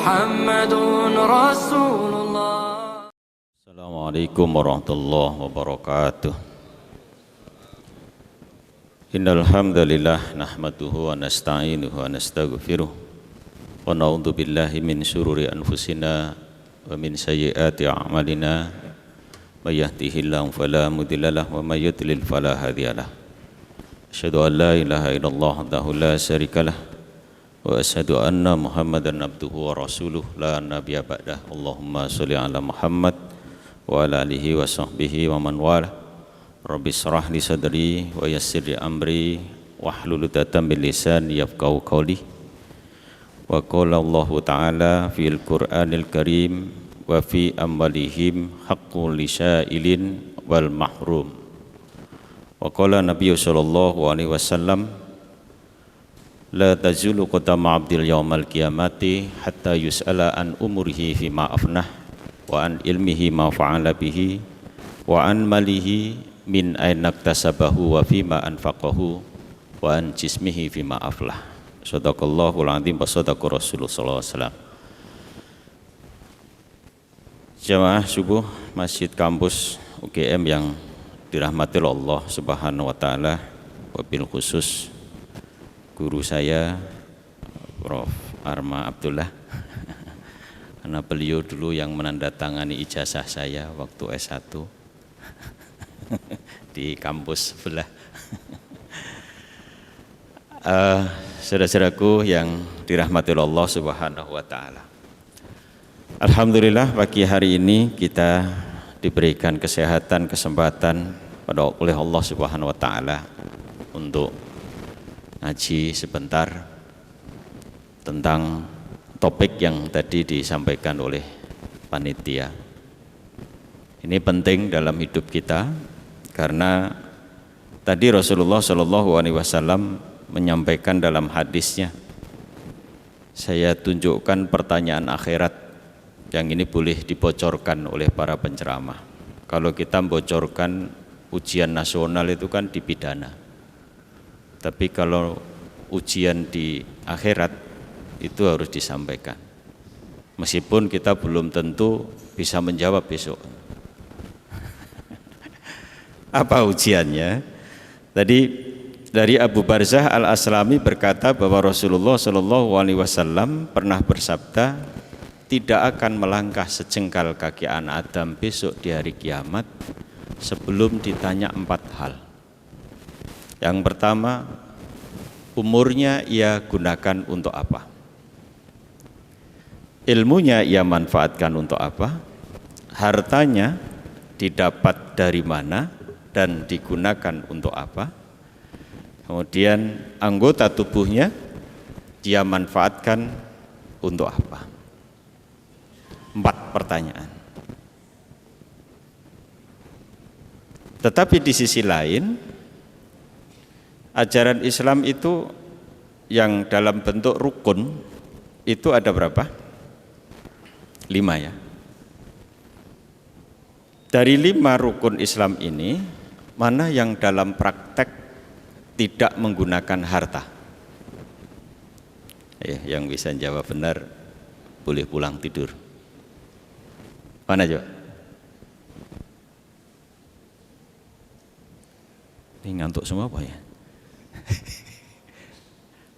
محمد رسول الله. Assalamualaikum warahmatullahi wabarakatuh. Innal hamdalillah nahmaduhu wa nasta'inuhu wa nastaghfiruh wa na'udzu billahi min syururi anfusina wa min sayyiati a'malina may yahdihillahu fala mudhillalah wa may yudlil fala hadiyalah. Asyhadu an la ilaha illallah wahdahu la syarikalah wa asyhadu anna Muhammadan abduhu wa rasuluh la nabiyya ba'dah. Allahumma sholli ala Muhammad wa ala alihi wa sahbihi wa man wala. Rabbi shrah li sadri wa yassir li amri wahlul 'uqdatam min lisani yafqahu qawli. Wa qala Allah ta'ala fil Qur'anil Karim wa fi amwalihim haqqul lisailin wal mahrum. Wa qala Nabi sallallahu alaihi wasallam la tazulu qadama 'abdil yaumal qiyamati hatta yus'ala an umurihi fima afnah wa an ilmihi ma fa'ala bihi wa an malihi min aina iktasabahu wa fima anfaqahu wa an jismihi fima aflah. Shadaqallahul azim wa shadaqa Rasulullah sallallahu alaihi wasallam. Jamaah subuh Masjid Kampus UGM yang dirahmati Allah Subhanahu wa taala, wabil khusus guru saya Prof. Arma Abdullah. Karena beliau dulu yang menandatangani ijazah saya waktu S1 di kampus sebelah. Saudara-saudaraku yang dirahmati Allah Subhanahu wa taala. Alhamdulillah pagi hari ini kita diberikan kesehatan, kesempatan oleh Allah Subhanahu wa taala untuk ngaji sebentar tentang topik yang tadi disampaikan oleh panitia. Ini penting dalam hidup kita karena tadi Rasulullah Shallallahu Alaihi Wasallam menyampaikan dalam hadisnya, saya tunjukkan pertanyaan akhirat yang ini boleh dibocorkan oleh para penceramah. Kalau kita membocorkan ujian nasional itu kan dipidana, tapi kalau ujian di akhirat itu harus disampaikan. Meskipun kita belum tentu bisa menjawab besok. Apa ujiannya? Tadi dari Abu Barzah Al-Aslami berkata bahwa Rasulullah Shallallahu Alaihi Wasallam pernah bersabda, tidak akan melangkah sejengkal kaki anak Adam besok di hari kiamat sebelum ditanya 4 hal. Yang pertama, umurnya ia gunakan untuk apa? Ilmunya ia manfaatkan untuk apa? Hartanya didapat dari mana dan digunakan untuk apa? Kemudian anggota tubuhnya dia manfaatkan untuk apa? 4 pertanyaan. Tetapi di sisi lain, ajaran Islam itu yang dalam bentuk rukun itu ada berapa? 5 ya. Dari 5 rukun Islam ini, mana yang dalam praktek tidak menggunakan harta? Yang bisa jawab benar boleh pulang tidur. Mana coba? Ini ngantuk semua apa ya?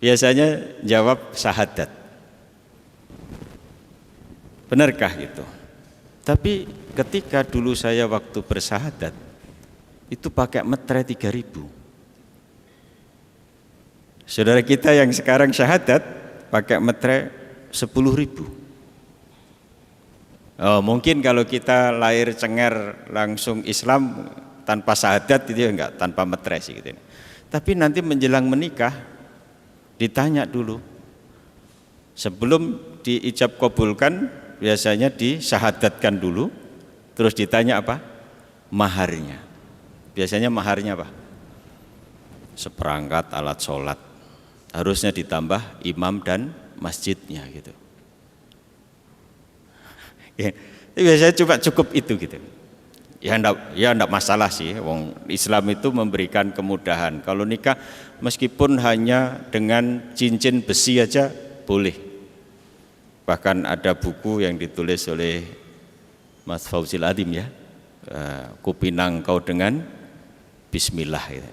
Biasanya jawab syahadat. Benarkah itu? Tapi ketika dulu saya waktu bersyahadat itu pakai metre 3.000. Saudara kita yang sekarang syahadat pakai metre 10.000. Mungkin kalau kita lahir cenger langsung Islam tanpa syahadat itu enggak, tanpa metre sih gitu. Tapi nanti menjelang menikah ditanya dulu. Sebelum diijab kabulkan biasanya disyahadatkan dulu, terus ditanya apa? Maharnya. Biasanya maharnya apa? Seperangkat alat sholat. Harusnya ditambah imam dan masjidnya gitu. Ya, biasanya cuma cukup itu gitu. Ya enggak masalah sih, wong Islam itu memberikan kemudahan. Kalau nikah meskipun hanya dengan cincin besi aja boleh. Bahkan ada buku yang ditulis oleh Mas Fauzil Adim ya, kupinang kau dengan bismillah gitu.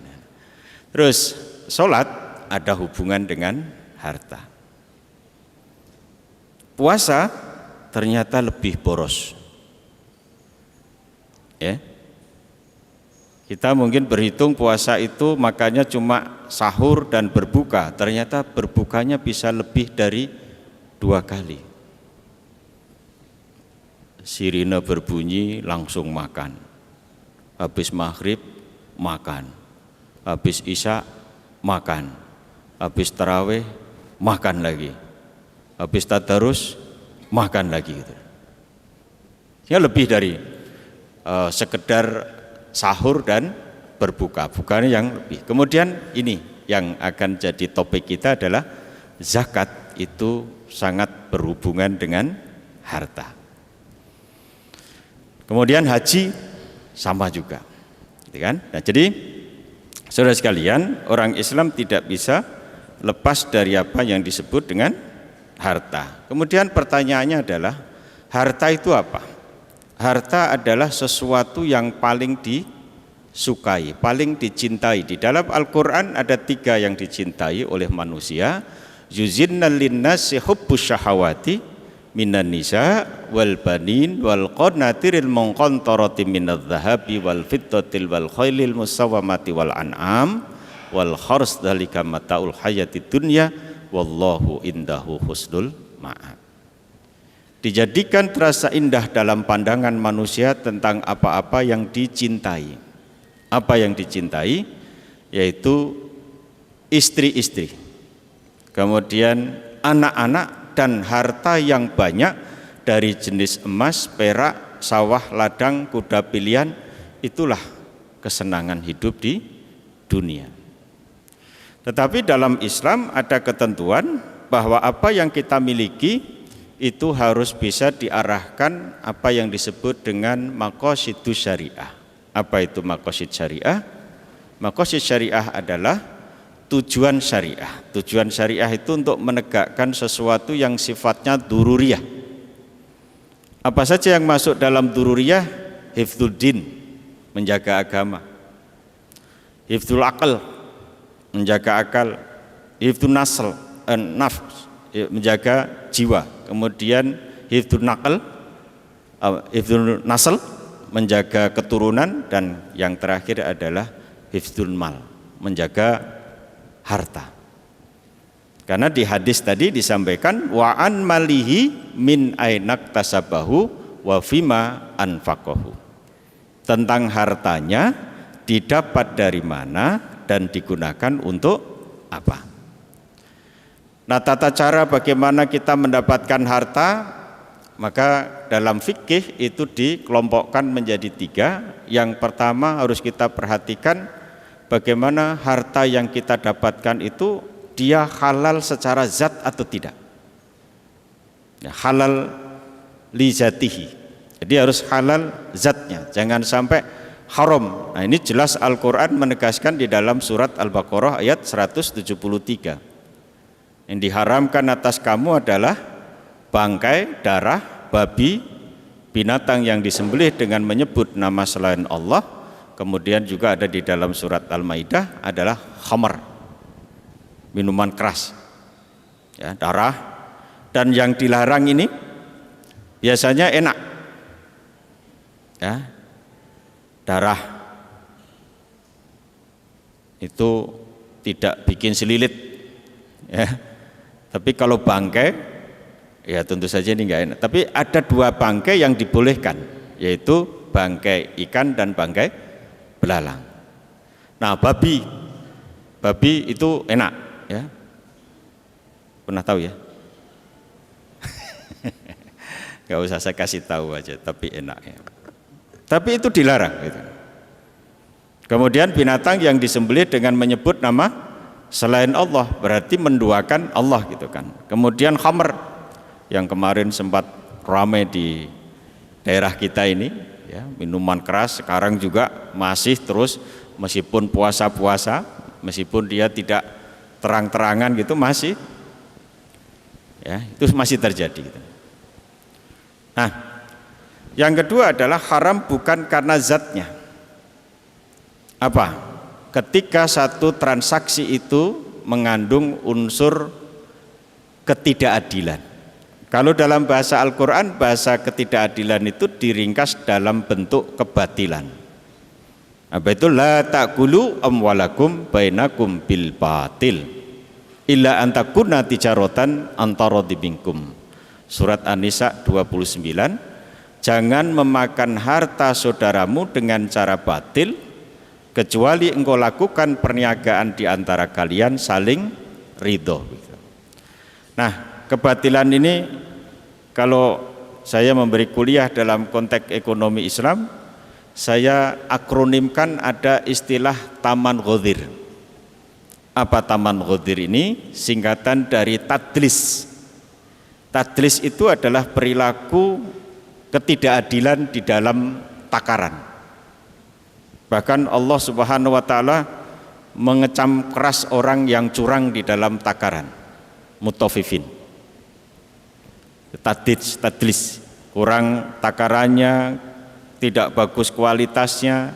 Terus sholat ada hubungan dengan harta. Puasa ternyata lebih boros. Ya. Kita mungkin berhitung puasa itu makanya cuma sahur dan berbuka, ternyata berbukanya bisa lebih dari 2 kali. Sirine berbunyi langsung makan, habis maghrib makan, habis isya makan, habis tarawih makan lagi, habis tadarus makan lagi gitu. Ya lebih dari sekedar sahur dan berbuka, bukan yang lebih. Kemudian ini yang akan jadi topik kita adalah zakat itu sangat berhubungan dengan harta. Kemudian haji sama juga, gitu kan? Nah, jadi saudara sekalian, orang Islam tidak bisa lepas dari apa yang disebut dengan harta. Kemudian pertanyaannya adalah harta itu apa? Harta adalah sesuatu yang paling disukai, paling dicintai. Di dalam Al-Quran ada 3 yang dicintai oleh manusia. Yuzinnal linnasi hubbus syahawati minan nisa wal banin wal qanatiril munqantarati minadh dhahabi wal fiddatil wal khailil musawwamati wal an'am wal khars dzalika mataul hayatid dunya wallahu indahu husnul ma'ab. Dijadikan terasa indah dalam pandangan manusia tentang apa-apa yang dicintai. Apa yang dicintai? Yaitu istri-istri, kemudian anak-anak dan harta yang banyak dari jenis emas, perak, sawah, ladang, kuda pilihan. Itulah kesenangan hidup di dunia. Tetapi dalam Islam ada ketentuan bahwa apa yang kita miliki itu harus bisa diarahkan apa yang disebut dengan maqasidus syariah. Apa itu maqasid syariah? Maqasid syariah adalah tujuan syariah. Tujuan syariah itu untuk menegakkan sesuatu yang sifatnya dururiyah. Apa saja yang masuk dalam dururiyah? Hifdzul din, menjaga agama. Hifdzul aql, menjaga akal. Hifdzul nasl, nafs, menjaga jiwa. Kemudian hifdzul naql, hifdzul nasl, menjaga keturunan, dan yang terakhir adalah hifdzul mal, menjaga harta. Karena di hadis tadi disampaikan wa an malihi min ainak tasabahu wa fima anfaqahu. Tentang hartanya didapat dari mana dan digunakan untuk apa. Nah, tata cara bagaimana kita mendapatkan harta, maka dalam fikih itu dikelompokkan menjadi 3. Yang pertama harus kita perhatikan bagaimana harta yang kita dapatkan itu dia halal secara zat atau tidak. Ya, halal li zatihi. Jadi harus halal zatnya, jangan sampai haram. Nah, ini jelas Al-Quran menegaskan di dalam surat Al-Baqarah ayat 173. Yang diharamkan atas kamu adalah bangkai, darah, babi, binatang yang disembelih dengan menyebut nama selain Allah. Kemudian juga ada di dalam surat Al-Maidah adalah khamar, minuman keras, ya, darah. Dan yang dilarang ini biasanya enak, ya, darah itu tidak bikin selilit, ya. Tapi kalau bangkai, ya tentu saja ini enggak enak. Tapi ada 2 bangkai yang dibolehkan, yaitu bangkai ikan dan bangkai belalang. Nah, babi itu enak, ya. Pernah tahu ya? Gak usah saya kasih tahu aja, tapi enak ya. Tapi itu dilarang gitu. Kemudian binatang yang disembelih dengan menyebut nama selain Allah, berarti menduakan Allah gitu kan. Kemudian khamr yang kemarin sempat ramai di daerah kita ini, ya, minuman keras sekarang juga masih terus, meskipun puasa-puasa, meskipun dia tidak terang-terangan gitu, masih Ya, itu masih terjadi gitu. Nah, yang kedua adalah haram bukan karena zatnya. Apa? Ketika satu transaksi itu mengandung unsur ketidakadilan. Kalau dalam bahasa Al-Quran, bahasa ketidakadilan itu diringkas dalam bentuk kebatilan. Apa itu? La ta'kulu amwalakum bainakum bil batil illa antakuna tijaratan antara dibingkum. Surat An-Nisa 29. Jangan memakan harta saudaramu dengan cara batil kecuali engkau lakukan perniagaan di antara kalian saling ridho. Nah, kebatilan ini kalau saya memberi kuliah dalam konteks ekonomi Islam, saya akronimkan ada istilah taman ghadir. Apa taman ghadir ini? Singkatan dari tadlis. Tadlis itu adalah perilaku ketidakadilan di dalam takaran. Bahkan Allah Subhanahu wa taala mengecam keras orang yang curang di dalam takaran. Mutafifin. Tadlis, kurang takarannya, tidak bagus kualitasnya,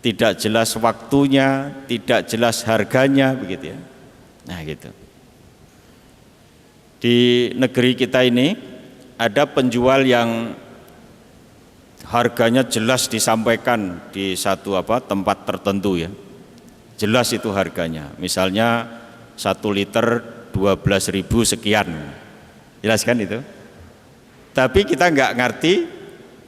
tidak jelas waktunya, tidak jelas harganya, begitu ya. Nah, gitu. Di negeri kita ini ada penjual yang harganya jelas disampaikan di satu tempat tertentu ya. Jelas itu harganya. Misalnya 1 liter 12.000 sekian. Jelas kan itu? Tapi kita nggak ngerti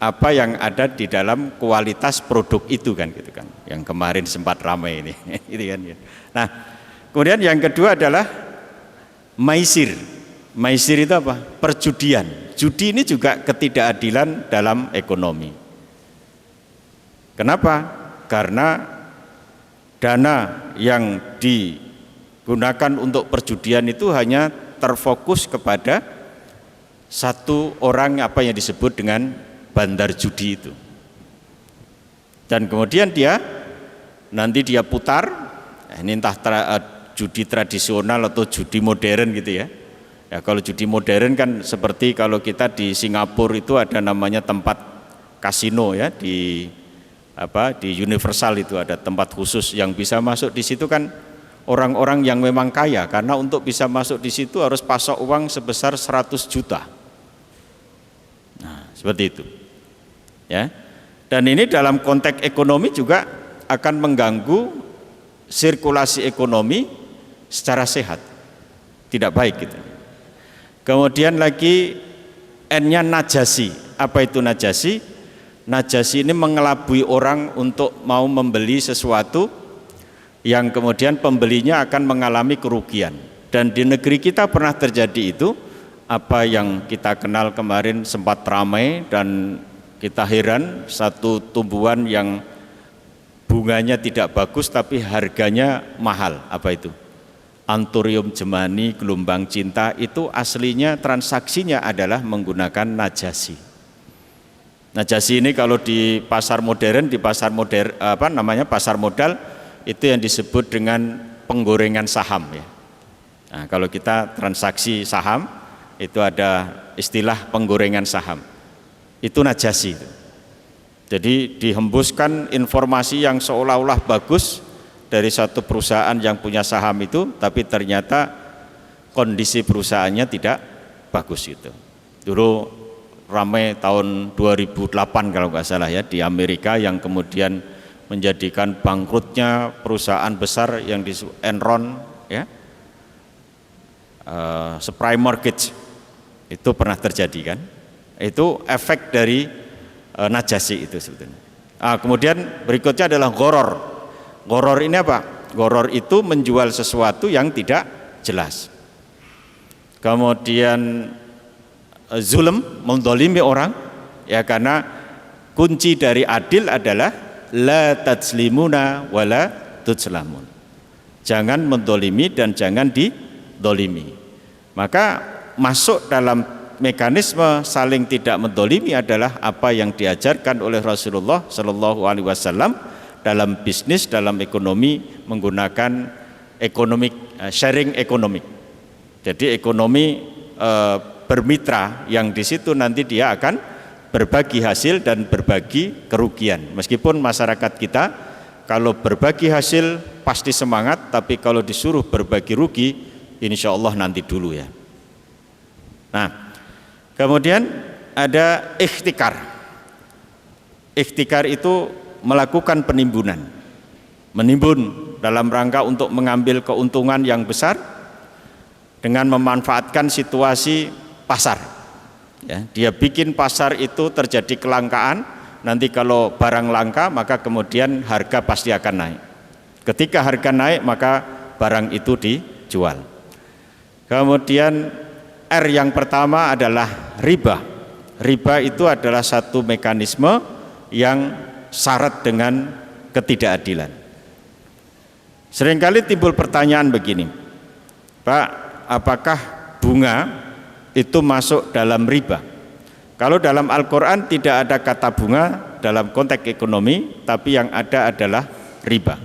apa yang ada di dalam kualitas produk itu kan gitu kan. Yang kemarin sempat ramai ini. Gitu kan ya. Nah, kemudian yang kedua adalah maisir. Maisir itu apa? Perjudian. Judi ini juga ketidakadilan dalam ekonomi. Kenapa? Karena dana yang digunakan untuk perjudian itu hanya terfokus kepada satu orang apa yang disebut dengan bandar judi itu. Dan kemudian nanti dia putar, ini entah judi tradisional atau judi modern gitu ya. Ya, kalau judi modern kan seperti kalau kita di Singapura itu ada namanya tempat kasino ya, di Universal itu ada tempat khusus yang bisa masuk di situ kan orang-orang yang memang kaya, karena untuk bisa masuk di situ harus pasok uang sebesar 100 juta. Nah, seperti itu. Ya. Dan ini dalam konteks ekonomi juga akan mengganggu sirkulasi ekonomi secara sehat. Tidak baik gitu. Kemudian lagi N-nya najasi. Apa itu najasi? Najasi ini mengelabui orang untuk mau membeli sesuatu yang kemudian pembelinya akan mengalami kerugian. Dan di negeri kita pernah terjadi itu, apa yang kita kenal kemarin sempat ramai dan kita heran, satu tumbuhan yang bunganya tidak bagus tapi harganya mahal. Apa itu? Anthurium jemani, gelombang cinta, itu aslinya transaksinya adalah menggunakan najasi. Najasi ini kalau di pasar modern, pasar modal itu yang disebut dengan penggorengan saham ya. Nah, kalau kita transaksi saham itu ada istilah penggorengan saham. Itu najasi. Jadi dihembuskan informasi yang seolah-olah bagus dari satu perusahaan yang punya saham itu, tapi ternyata kondisi perusahaannya tidak bagus itu. Dulu ramai tahun 2008 kalau nggak salah ya, di Amerika yang kemudian menjadikan bangkrutnya perusahaan besar yang disebut Enron ya, Spry Mortgage, itu pernah terjadi kan. Itu efek dari najasi itu sebetulnya. Kemudian berikutnya adalah gharar. Gharar ini apa? Gharar itu menjual sesuatu yang tidak jelas. Kemudian zulm, mendolimi orang ya, karena kunci dari adil adalah la tatslimuna wala tutslamun. Jangan mendolimi dan jangan didolimi. Maka masuk dalam mekanisme saling tidak mendolimi adalah apa yang diajarkan oleh Rasulullah Shallallahu Alaihi Wasallam dalam bisnis, dalam ekonomi, menggunakan sharing ekonomi. Jadi ekonomi bermitra yang di situ nanti dia akan berbagi hasil dan berbagi kerugian. Meskipun masyarakat kita kalau berbagi hasil pasti semangat, tapi kalau disuruh berbagi rugi, insya Allah nanti dulu ya. Nah, kemudian ada ikhtikar. Ikhtikar itu melakukan penimbunan, menimbun dalam rangka untuk mengambil keuntungan yang besar dengan memanfaatkan situasi pasar. Ya, dia bikin pasar itu terjadi kelangkaan, nanti kalau barang langka maka kemudian harga pasti akan naik. Ketika harga naik maka barang itu dijual. Kemudian R yang pertama adalah riba. Riba itu adalah satu mekanisme yang syarat dengan ketidakadilan. Seringkali timbul pertanyaan begini, Pak, apakah bunga itu masuk dalam riba? Kalau dalam Al-Quran tidak ada kata bunga dalam konteks ekonomi, tapi yang ada adalah riba.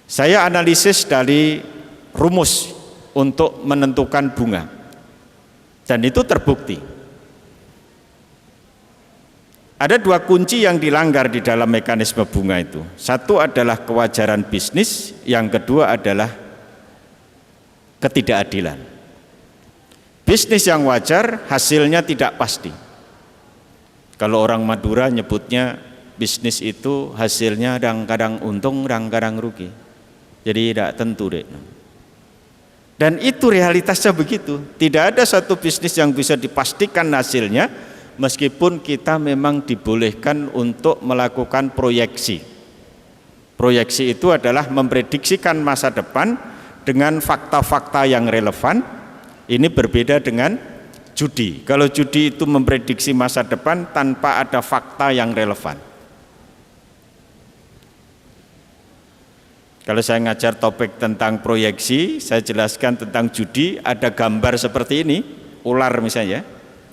Saya analisis dari rumus untuk menentukan bunga, dan itu terbukti. Ada dua kunci yang dilanggar di dalam mekanisme bunga itu. Satu adalah kewajaran bisnis, yang kedua adalah ketidakadilan. Bisnis yang wajar hasilnya tidak pasti. Kalau orang Madura nyebutnya bisnis itu hasilnya kadang-kadang untung, kadang-kadang rugi. Jadi tidak tentu deh. Dan itu realitasnya begitu. Tidak ada satu bisnis yang bisa dipastikan hasilnya, meskipun kita memang dibolehkan untuk melakukan proyeksi. Proyeksi itu adalah memprediksikan masa depan dengan fakta-fakta yang relevan. Ini berbeda dengan judi. Kalau judi itu memprediksi masa depan tanpa ada fakta yang relevan. Kalau saya ngajar topik tentang proyeksi, saya jelaskan tentang judi, ada gambar seperti ini, ular misalnya,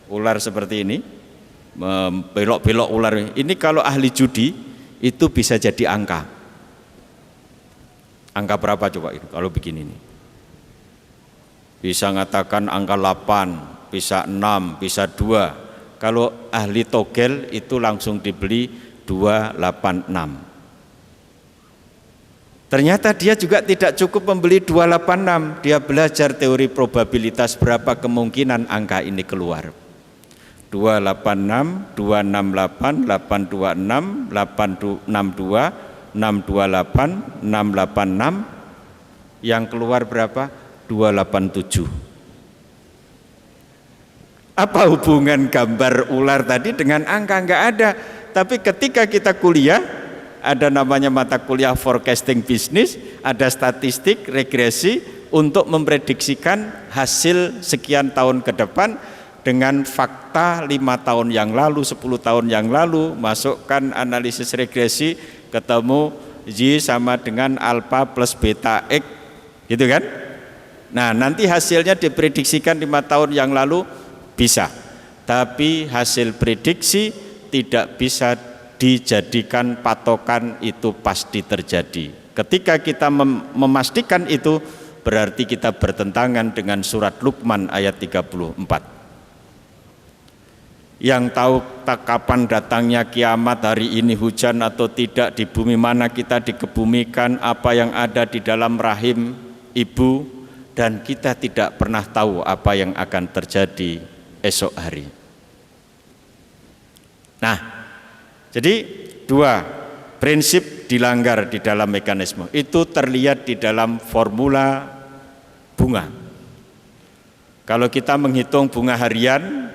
ular seperti ini, belok-belok ular ini. Kalau ahli judi itu bisa jadi angka berapa coba itu kalau begini nih? Bisa mengatakan angka 8, bisa 6, bisa 2. Kalau ahli togel itu langsung dibeli 286. Ternyata dia juga tidak cukup membeli 286, dia belajar teori probabilitas berapa kemungkinan angka ini keluar. 286, 268, 826, 862, 628, 686, yang keluar berapa? 287. Apa hubungan gambar ular tadi dengan angka? Enggak ada. Tapi ketika kita kuliah, ada namanya mata kuliah forecasting bisnis, ada statistik, regresi untuk memprediksikan hasil sekian tahun ke depan dengan fakta 5 tahun yang lalu, 10 tahun yang lalu, masukkan analisis regresi, ketemu Y sama dengan alpha plus beta X, gitu kan? Nah, nanti hasilnya diprediksikan 5 tahun yang lalu bisa, tapi hasil prediksi tidak bisa dijadikan patokan itu pasti terjadi. Ketika kita memastikan itu, berarti kita bertentangan dengan surat Luqman ayat 34. Yang tahu kapan datangnya kiamat, hari ini hujan atau tidak, di bumi mana kita dikebumikan, apa yang ada di dalam rahim ibu, dan kita tidak pernah tahu apa yang akan terjadi esok hari. Nah, jadi dua prinsip dilanggar di dalam mekanisme. Itu terlihat di dalam formula bunga. Kalau kita menghitung bunga harian,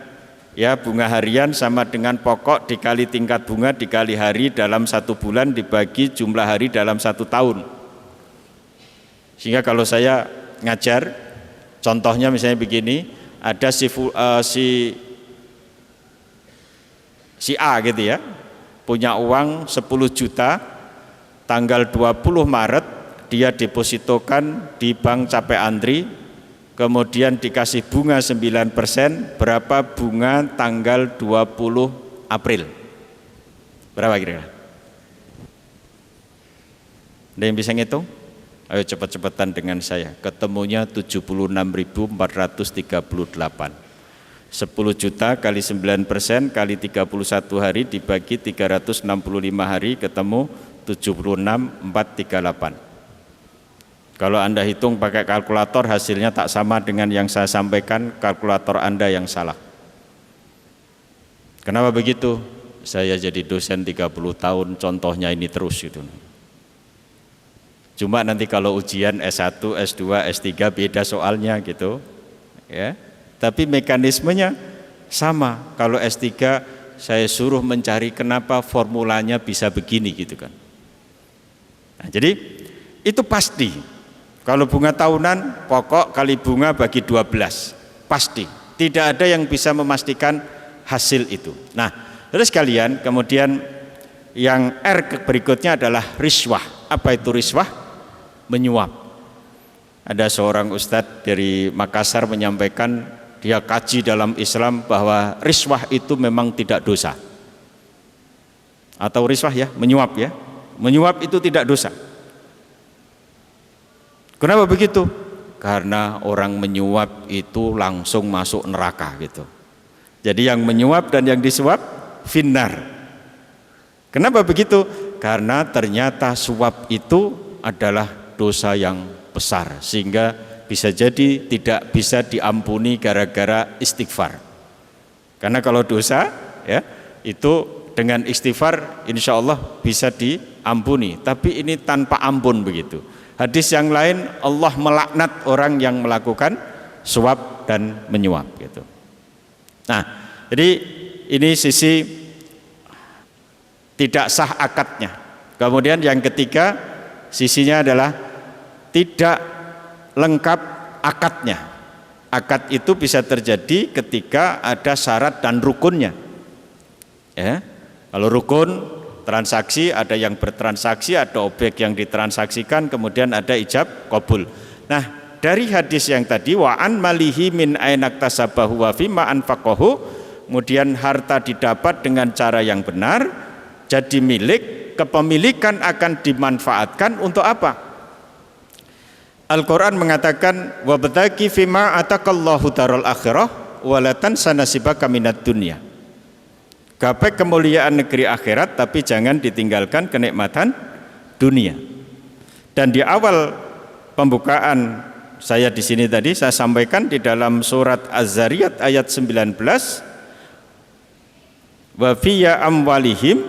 ya bunga harian sama dengan pokok dikali tingkat bunga dikali hari dalam 1 bulan dibagi jumlah hari dalam 1 tahun. Sehingga kalau saya ngajar, contohnya misalnya begini, ada si A gitu ya, punya uang 10 juta, tanggal 20 Maret dia depositokan di Bank Capek Andri, kemudian dikasih bunga 9%, berapa bunga tanggal 20 April? Berapa kira-kira? Ada yang bisa ngitung? Ayo cepat-cepatan dengan saya. Ketemunya 76.438. 10 juta kali 9% kali 31 hari dibagi 365 hari ketemu 76.438. Kalau Anda hitung pakai kalkulator hasilnya tak sama dengan yang saya sampaikan, kalkulator Anda yang salah. Kenapa begitu? Saya jadi dosen 30 tahun, contohnya ini terus gitu. Cuma nanti kalau ujian S1, S2, S3 beda soalnya gitu. Ya. Tapi mekanismenya sama. Kalau S3 saya suruh mencari kenapa formulanya bisa begini gitu kan. Nah, jadi itu pasti. Kalau bunga tahunan pokok kali bunga bagi 12. Pasti. Tidak ada yang bisa memastikan hasil itu. Nah, terus kalian kemudian yang R berikutnya adalah riswah. Apa itu riswah? Menyuap. Ada seorang ustadz dari Makassar menyampaikan dia kaji dalam Islam bahwa riswah itu memang tidak dosa. Atau riswah ya, menyuap ya. Menyuap itu tidak dosa. Kenapa begitu? Karena orang menyuap itu langsung masuk neraka gitu. Jadi yang menyuap dan yang disuap finnar. Kenapa begitu? Karena ternyata suap itu adalah dosa yang besar sehingga bisa jadi tidak bisa diampuni gara-gara istighfar. Karena kalau dosa ya itu dengan istighfar insya Allah bisa diampuni, tapi ini tanpa ampun begitu. Hadis yang lain Allah melaknat orang yang melakukan suap dan menyuap gitu. Nah, jadi ini sisi tidak sah akadnya. Kemudian yang ketiga sisinya adalah tidak lengkap akadnya. Akad itu bisa terjadi ketika ada syarat dan rukunnya. Ya, kalau rukun transaksi, ada yang bertransaksi, ada objek yang ditransaksikan, kemudian ada ijab qabul. Nah, dari hadis yang tadi wa an malihi min ainak tasabahu wa fima anfaqahu, kemudian harta didapat dengan cara yang benar, jadi milik, kepemilikan akan dimanfaatkan untuk apa? Al-Quran mengatakan wabtaqi fima atakallahu darul akhirah walatan sanasibaka minad dunya. Gapai kemuliaan negeri akhirat, tapi jangan ditinggalkan kenikmatan dunia. Dan di awal pembukaan saya di sini tadi saya sampaikan di dalam surat Az-Zariyat ayat 19, wa fiya amwalihim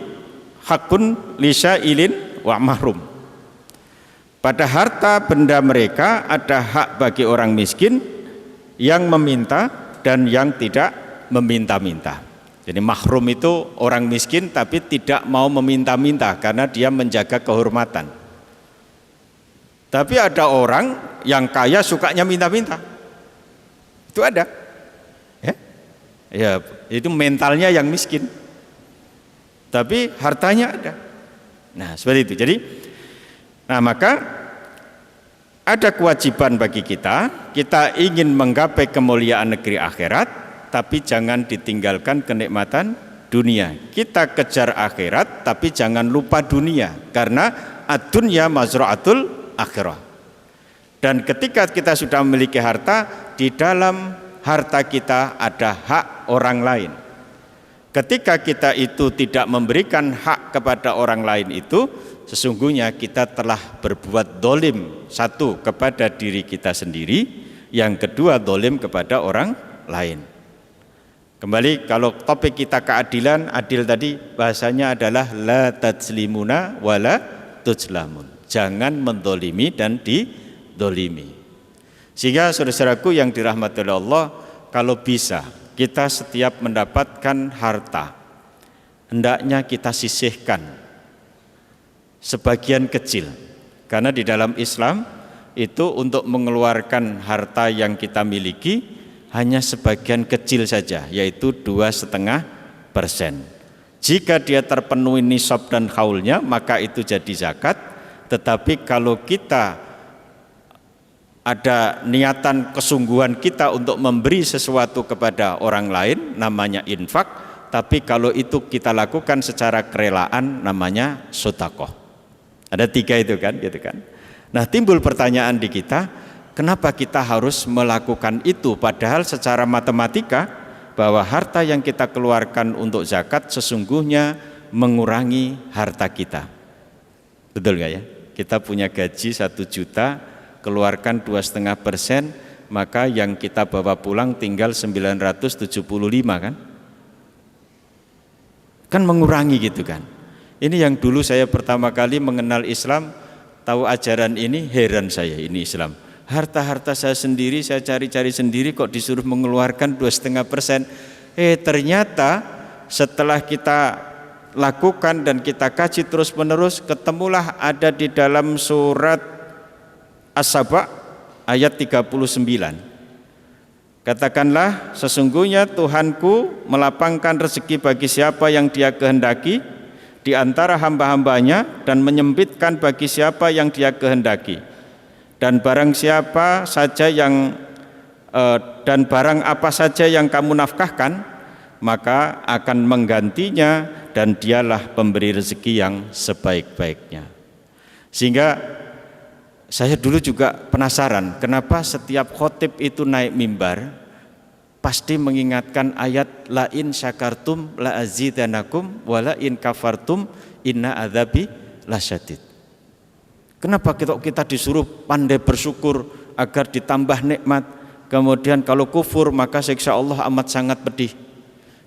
hakun lisailin wa mahrum. Pada harta benda mereka ada hak bagi orang miskin yang meminta dan yang tidak meminta-minta. Jadi mahrum itu orang miskin tapi tidak mau meminta-minta karena dia menjaga kehormatan. Tapi ada orang yang kaya sukanya minta-minta. Itu ada. Ya, itu mentalnya yang miskin. Tapi hartanya ada. Nah, seperti itu. Jadi maka ada kewajiban bagi kita ingin menggapai kemuliaan negeri akhirat, tapi jangan ditinggalkan kenikmatan dunia. Kita kejar akhirat tapi jangan lupa dunia, karena ad-dunya mazra'atul akhirah. Dan ketika kita sudah memiliki harta, di dalam harta kita ada hak orang lain. Ketika kita itu tidak memberikan hak kepada orang lain itu, sesungguhnya kita telah berbuat dolim, satu kepada diri kita sendiri, yang kedua dolim kepada orang lain. Kembali kalau topik kita keadilan, adil tadi bahasanya adalah la tajlimuna wala tujlamun. Jangan mendolimi dan didolimi. Sehingga saudara-saudaraku yang dirahmati oleh Allah, kalau bisa kita setiap mendapatkan harta, hendaknya kita sisihkan sebagian kecil. Karena di dalam Islam itu untuk mengeluarkan harta yang kita miliki hanya sebagian kecil saja, yaitu 2,5%. Jika dia terpenuhi nisab dan haulnya, maka itu jadi zakat. Tetapi kalau kita ada niatan kesungguhan kita untuk memberi sesuatu kepada orang lain, namanya infak. Tapi kalau itu kita lakukan secara kerelaan, namanya sedekah. Ada 3 itu kan, gitu kan. Nah, timbul pertanyaan di kita, kenapa kita harus melakukan itu? Padahal secara matematika bahwa harta yang kita keluarkan untuk zakat sesungguhnya mengurangi harta kita. Betul nggak ya? Kita punya gaji 1 juta, keluarkan 2,5%, maka yang kita bawa pulang tinggal 975 kan? Kan mengurangi gitu kan. Ini yang dulu saya pertama kali mengenal Islam, tahu ajaran ini, heran saya, ini Islam. Harta-harta saya sendiri, saya cari-cari sendiri kok disuruh mengeluarkan 2,5%. Ternyata setelah kita lakukan dan kita kaji terus menerus, ketemulah ada di dalam surat As-Saba ayat 39. Katakanlah, sesungguhnya Tuhanku melapangkan rezeki bagi siapa yang Dia kehendaki di antara hamba-hambanya dan menyempitkan bagi siapa yang Dia kehendaki. Dan barang siapa saja yang dan barang apa saja yang kamu nafkahkan, maka akan menggantinya, dan Dialah pemberi rezeki yang sebaik-baiknya. Sehingga saya dulu juga penasaran, kenapa setiap khotib itu naik mimbar pasti mengingatkan ayat la in syakartum la azidanakum wa la in kafartum inna adzabi lasyadid. Kenapa kita disuruh pandai bersyukur agar ditambah nikmat, kemudian kalau kufur maka siksa Allah amat sangat pedih.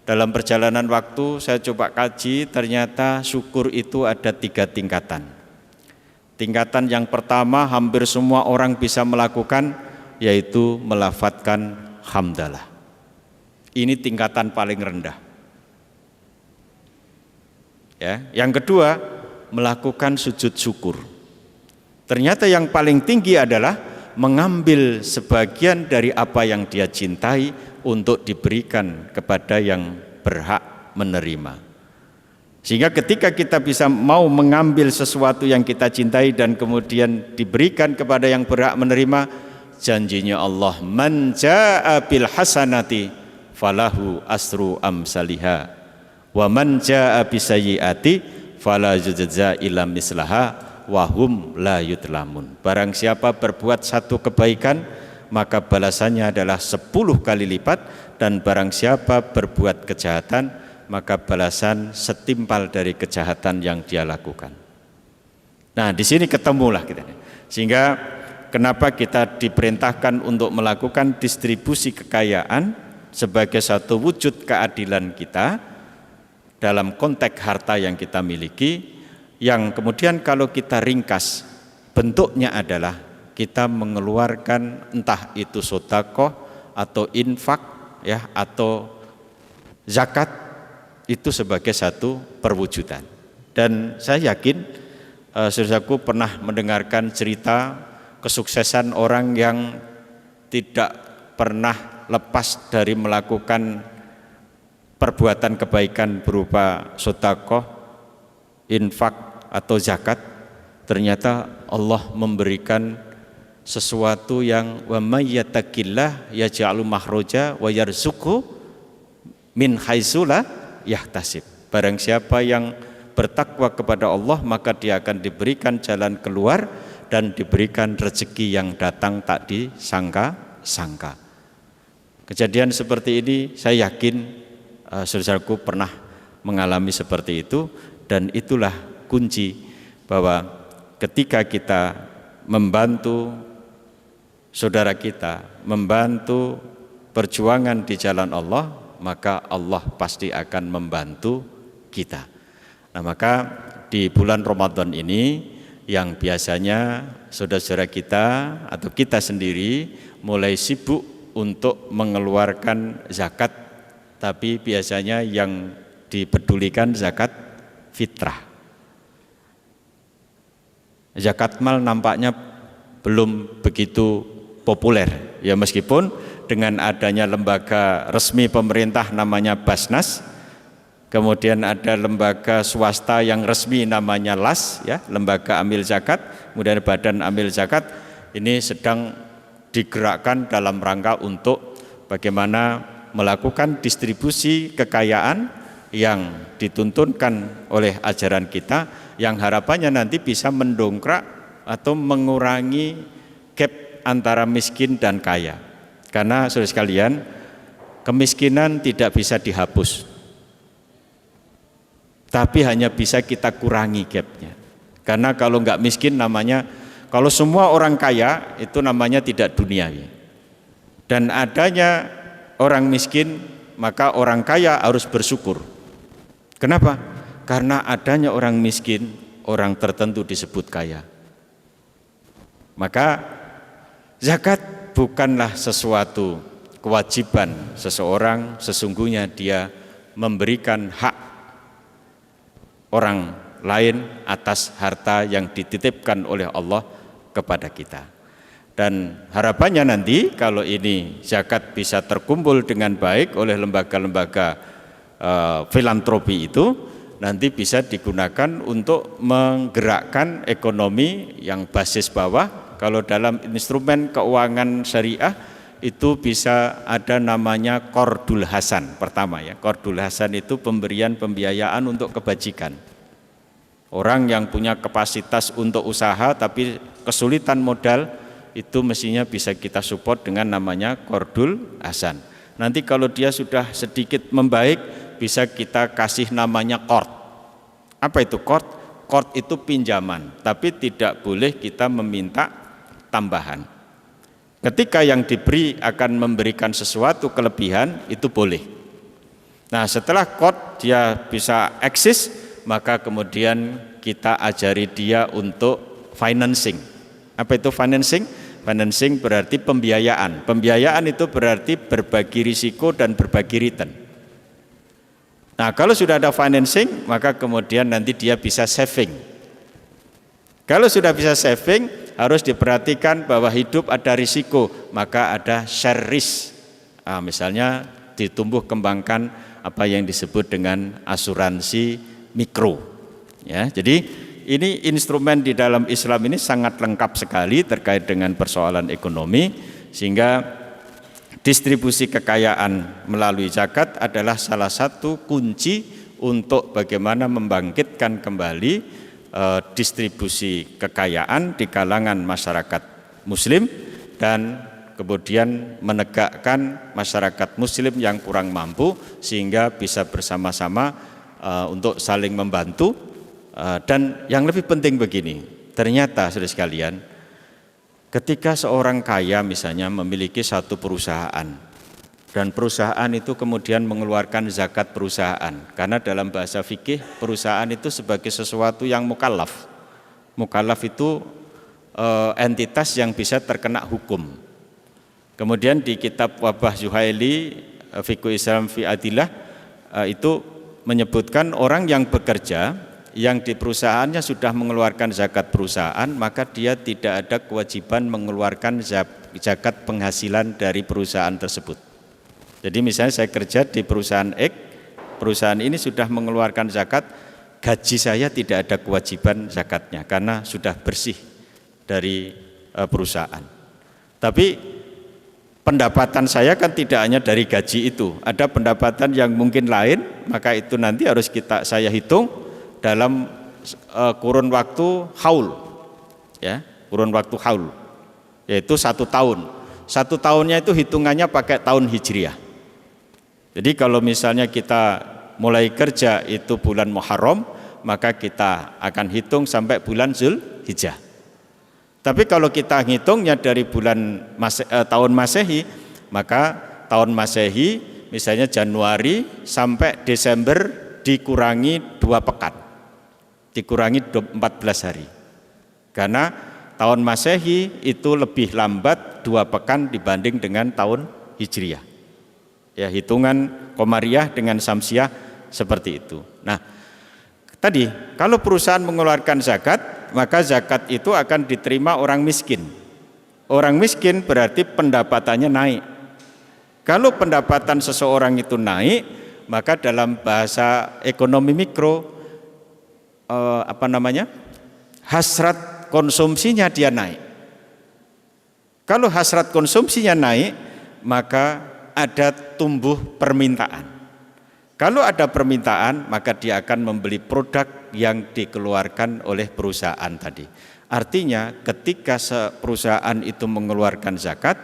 Dalam perjalanan waktu saya coba kaji, ternyata syukur itu ada 3 tingkatan. Tingkatan yang pertama hampir semua orang bisa melakukan, yaitu melafadzkan hamdalah. Ini tingkatan paling rendah. Ya, yang kedua melakukan sujud syukur. Ternyata yang paling tinggi adalah mengambil sebagian dari apa yang dia cintai untuk diberikan kepada yang berhak menerima. Sehingga ketika kita bisa mau mengambil sesuatu yang kita cintai dan kemudian diberikan kepada yang berhak menerima, janjinya Allah, man jaa bil hasanati falahu asru amsalihha wa man jaa bisayyiati fala yujza illa mislaha wa hum la yudlamun. Barang siapa berbuat satu kebaikan, maka balasannya adalah 10 kali lipat, dan barang siapa berbuat kejahatan, maka balasan setimpal dari kejahatan yang dia lakukan. Nah, di sini ketemulah kita. Sehingga kenapa kita diperintahkan untuk melakukan distribusi kekayaan sebagai satu wujud keadilan kita dalam konteks harta yang kita miliki, yang kemudian kalau kita ringkas bentuknya adalah kita mengeluarkan entah itu sedekah atau infak ya atau zakat, itu sebagai satu perwujudan. Dan saya yakin saudaraku pernah mendengarkan cerita kesuksesan orang yang tidak pernah lepas dari melakukan perbuatan kebaikan berupa sedekah, infak atau zakat. Ternyata Allah memberikan sesuatu yang wa may yattaqillah yaj'alu makhraja wa yarzuqhu min haitsu la yahtasib. Barang siapa yang bertakwa kepada Allah, maka dia akan diberikan jalan keluar dan diberikan rezeki yang datang tak disangka-sangka. Kejadian seperti ini saya yakin saudaraku pernah mengalami seperti itu, dan itulah kunci bahwa ketika kita membantu saudara kita, membantu perjuangan di jalan Allah, maka Allah pasti akan membantu kita. Nah, maka di bulan Ramadan ini yang biasanya saudara-saudara kita atau kita sendiri mulai sibuk untuk mengeluarkan zakat, tapi biasanya yang dipedulikan zakat fitrah. Zakat mal nampaknya belum begitu populer ya, meskipun dengan adanya lembaga resmi pemerintah namanya Basnas, kemudian ada lembaga swasta yang resmi namanya LAS ya, lembaga amil zakat, kemudian badan amil zakat, ini sedang digerakkan dalam rangka untuk bagaimana melakukan distribusi kekayaan yang dituntunkan oleh ajaran kita, yang harapannya nanti bisa mendongkrak atau mengurangi gap antara miskin dan kaya. Karena saudara sekalian, kemiskinan tidak bisa dihapus, tapi hanya bisa kita kurangi gapnya. Karena kalau nggak miskin namanya, kalau semua orang kaya itu namanya tidak duniawi. Dan adanya orang miskin, maka orang kaya harus bersyukur. Kenapa? Karena adanya orang miskin, orang tertentu disebut kaya. Maka zakat bukanlah sesuatu kewajiban seseorang, sesungguhnya dia memberikan hak orang lain atas harta yang dititipkan oleh Allah kepada kita. Dan harapannya nanti kalau ini zakat bisa terkumpul dengan baik oleh lembaga-lembaga filantropi itu, nanti bisa digunakan untuk menggerakkan ekonomi yang basis bawah. Kalau dalam instrumen keuangan syariah itu bisa ada namanya Qardul Hasan pertama ya. Qardul Hasan itu pemberian pembiayaan untuk kebajikan. Orang yang punya kapasitas untuk usaha tapi kesulitan modal, itu mestinya bisa kita support dengan namanya Qardul Hasan. Nanti kalau dia sudah sedikit membaik, bisa kita kasih namanya qard. Apa itu qard? Qard itu pinjaman, tapi tidak boleh kita meminta tambahan. Ketika yang diberi akan memberikan sesuatu kelebihan, itu boleh. Nah, setelah qard dia bisa eksis, maka kemudian kita ajari dia untuk financing. Apa itu financing? Financing berarti pembiayaan. Pembiayaan itu berarti berbagi risiko dan berbagi return. Nah, kalau sudah ada financing, maka kemudian nanti dia bisa saving. Kalau sudah bisa saving, harus diperhatikan bahwa hidup ada risiko, maka ada share risk. Misalnya ditumbuh kembangkan apa yang disebut dengan asuransi mikro. Ya, jadi ini instrumen di dalam Islam ini sangat lengkap sekali terkait dengan persoalan ekonomi, sehingga distribusi kekayaan melalui zakat adalah salah satu kunci untuk bagaimana membangkitkan kembali distribusi kekayaan di kalangan masyarakat muslim dan kemudian menegakkan masyarakat muslim yang kurang mampu sehingga bisa bersama-sama untuk saling membantu. Dan yang lebih penting begini, ternyata saudara sekalian, ketika seorang kaya misalnya memiliki satu perusahaan dan perusahaan itu kemudian mengeluarkan zakat perusahaan, karena dalam bahasa fikih perusahaan itu sebagai sesuatu yang mukallaf. Mukallaf itu entitas yang bisa terkena hukum. Kemudian di kitab Wabah Zuhaili Fiqh Islam fi Adillah itu menyebutkan orang yang bekerja yang di perusahaannya sudah mengeluarkan zakat perusahaan, maka dia tidak ada kewajiban mengeluarkan zakat penghasilan dari perusahaan tersebut. Jadi misalnya saya kerja di perusahaan X, perusahaan ini sudah mengeluarkan zakat, gaji saya tidak ada kewajiban zakatnya karena sudah bersih dari perusahaan. Tapi pendapatan saya kan tidak hanya dari gaji itu, ada pendapatan yang mungkin lain, maka itu nanti harus saya hitung dalam kurun waktu haul, ya, kurun waktu haul, yaitu 1 tahun. 1 tahunnya itu hitungannya pakai tahun hijriah. Jadi kalau misalnya kita mulai kerja itu bulan Muharram, maka kita akan hitung sampai bulan Zulhijjah. Tapi kalau kita ngitungnya dari bulan tahun Masehi, maka tahun Masehi misalnya Januari sampai Desember dikurangi 2 pekan. Dikurangi 14 hari. Karena tahun Masehi itu lebih lambat 2 pekan dibanding dengan tahun Hijriah. Ya, hitungan Komariah dengan Samsiah seperti itu. Nah, tadi kalau perusahaan mengeluarkan zakat, maka zakat itu akan diterima orang miskin. Orang miskin berarti pendapatannya naik. Kalau pendapatan seseorang itu naik, maka dalam bahasa ekonomi mikro hasrat konsumsinya dia naik. Kalau hasrat konsumsinya naik, maka ada tumbuh permintaan. Kalau ada permintaan, maka dia akan membeli produk yang dikeluarkan oleh perusahaan tadi. Artinya ketika perusahaan itu mengeluarkan zakat,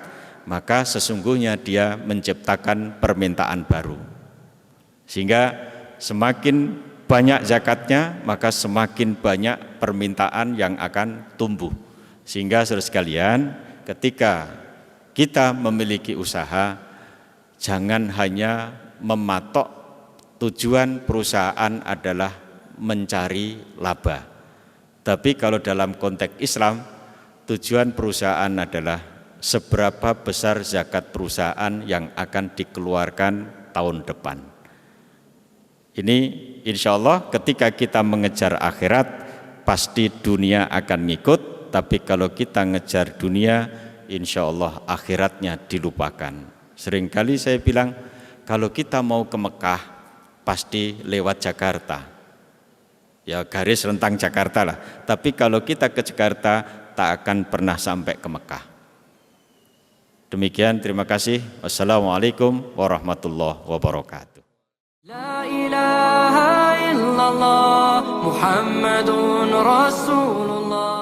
maka sesungguhnya dia menciptakan permintaan baru. Sehingga semakin banyak zakatnya, maka semakin banyak permintaan yang akan tumbuh. Sehingga saudara sekalian, ketika kita memiliki usaha, jangan hanya mematok tujuan perusahaan adalah mencari laba. Tapi kalau dalam konteks Islam, tujuan perusahaan adalah seberapa besar zakat perusahaan yang akan dikeluarkan tahun depan. Ini insya Allah ketika kita mengejar akhirat, pasti dunia akan ngikut. Tapi kalau kita ngejar dunia, insya Allah akhiratnya dilupakan. Seringkali saya bilang, kalau kita mau ke Mekah, pasti lewat Jakarta. Ya garis rentang Jakarta lah. Tapi kalau kita ke Jakarta, tak akan pernah sampai ke Mekah. Demikian, terima kasih. Wassalamualaikum warahmatullahi wabarakatuh. لا إله إلا الله محمد رسول الله